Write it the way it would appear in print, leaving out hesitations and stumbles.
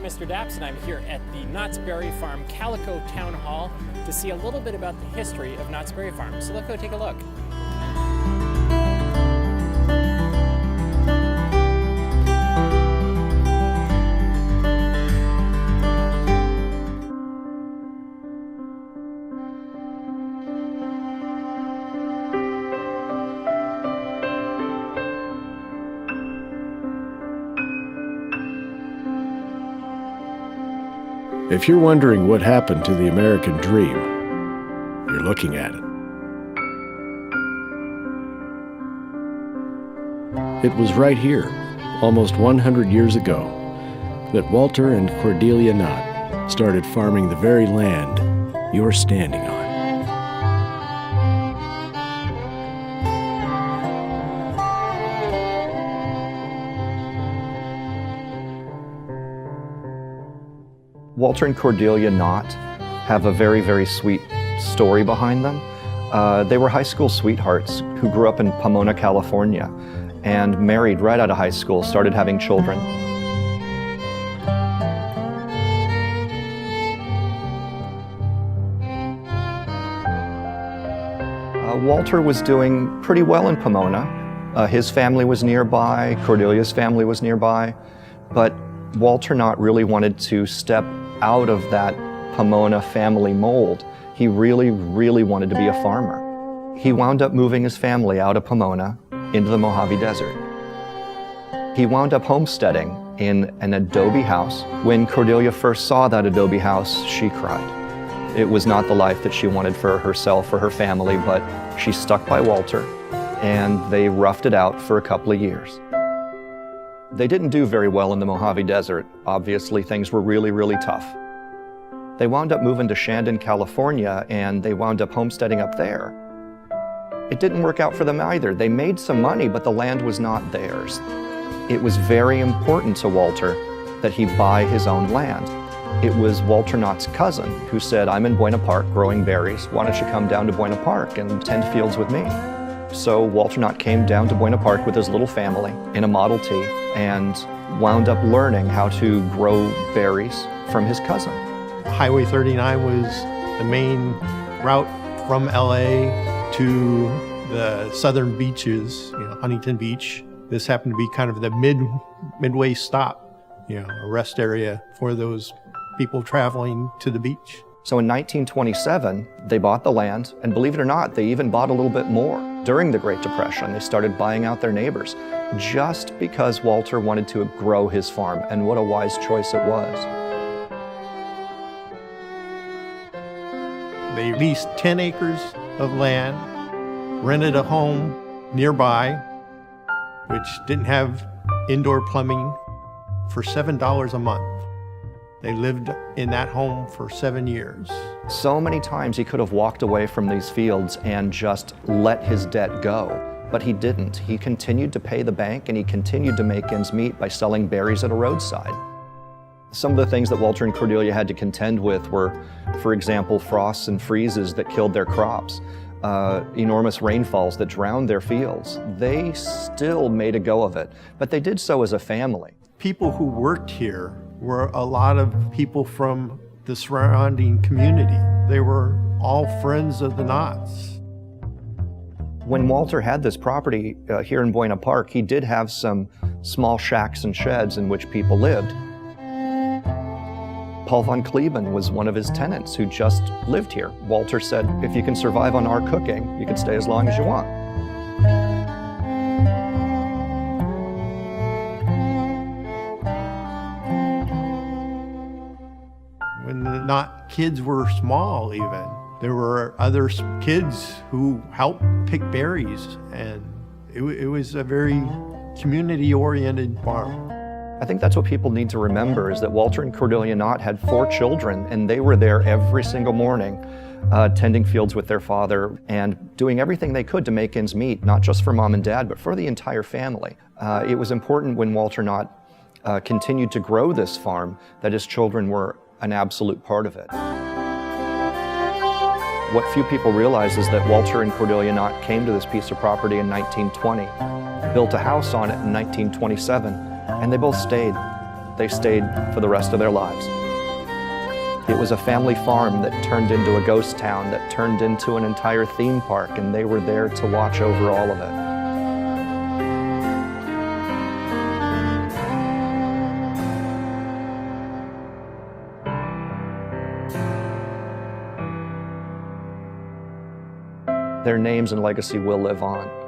I'm Mr. DAPs, and I'm here at the Knott's Berry Farm Calico Town Hall to see a little bit about the history of Knott's Berry Farm. So let's go take a look. If you're wondering what happened to the American dream, you're looking at it. It was right here, almost 100 years ago, that Walter and Cordelia Knott started farming the very land you're standing on. Walter and Cordelia Knott have a very, very sweet story behind them. They were high school sweethearts who grew up in Pomona, California, and married right out of high school, started having children. Walter was doing pretty well in Pomona. His family was nearby, Cordelia's family was nearby, but Walter Knott really wanted to step out of that Pomona family mold. He really, really wanted to be a farmer. He wound up moving his family out of Pomona into the Mojave Desert. He wound up homesteading in an adobe house. When Cordelia first saw that adobe house, she cried. It was not the life that she wanted for herself or her family, but she stuck by Walter, and they roughed it out for a couple of years. They didn't do very well in the Mojave Desert. Obviously, things were really, really tough. They wound up moving to Shandon, California, and they wound up homesteading up there. It didn't work out for them either. They made some money, but the land was not theirs. It was very important to Walter that he buy his own land. It was Walter Knott's cousin who said, "I'm in Buena Park growing berries. Why don't you come down to Buena Park and tend fields with me?" So Walter Knott came down to Buena Park with his little family in a Model T and wound up learning how to grow berries from his cousin. Highway 39 was the main route from LA to the southern beaches, Huntington Beach. This happened to be kind of the midway stop, a rest area for those people traveling to the beach. So in 1927, they bought the land, and believe it or not, they even bought a little bit more. During the Great Depression, they started buying out their neighbors, just because Walter wanted to grow his farm, and what a wise choice it was. They leased 10 acres of land, rented a home nearby, which didn't have indoor plumbing, for $7 a month. They lived in that home for 7 years. So many times he could have walked away from these fields and just let his debt go, but he didn't. He continued to pay the bank, and he continued to make ends meet by selling berries at a roadside. Some of the things that Walter and Cordelia had to contend with were, for example, frosts and freezes that killed their crops, enormous rainfalls that drowned their fields. They still made a go of it, but they did so as a family. People who worked here were a lot of people from the surrounding community. They were all friends of the Knotts. When Walter had this property here in Buena Park, he did have some small shacks and sheds in which people lived. Paul von Kleben was one of his tenants who just lived here. Walter said, "If you can survive on our cooking, you can stay as long as you want." When the Knott kids were small even, there were other kids who helped pick berries, and it was a very community-oriented farm. I think that's what people need to remember, is that Walter and Cordelia Knott had 4 children, and they were there every single morning, tending fields with their father and doing everything they could to make ends meet, not just for mom and dad, but for the entire family. It was important when Walter Knott continued to grow this farm that his children were an absolute part of it. What few people realize is that Walter and Cordelia Knott came to this piece of property in 1920, built a house on it in 1927, and they both stayed. they stayed for the rest of their lives. It was a family farm that turned into a ghost town, that turned into an entire theme park, and they were there to watch over all of it. Their names and legacy will live on.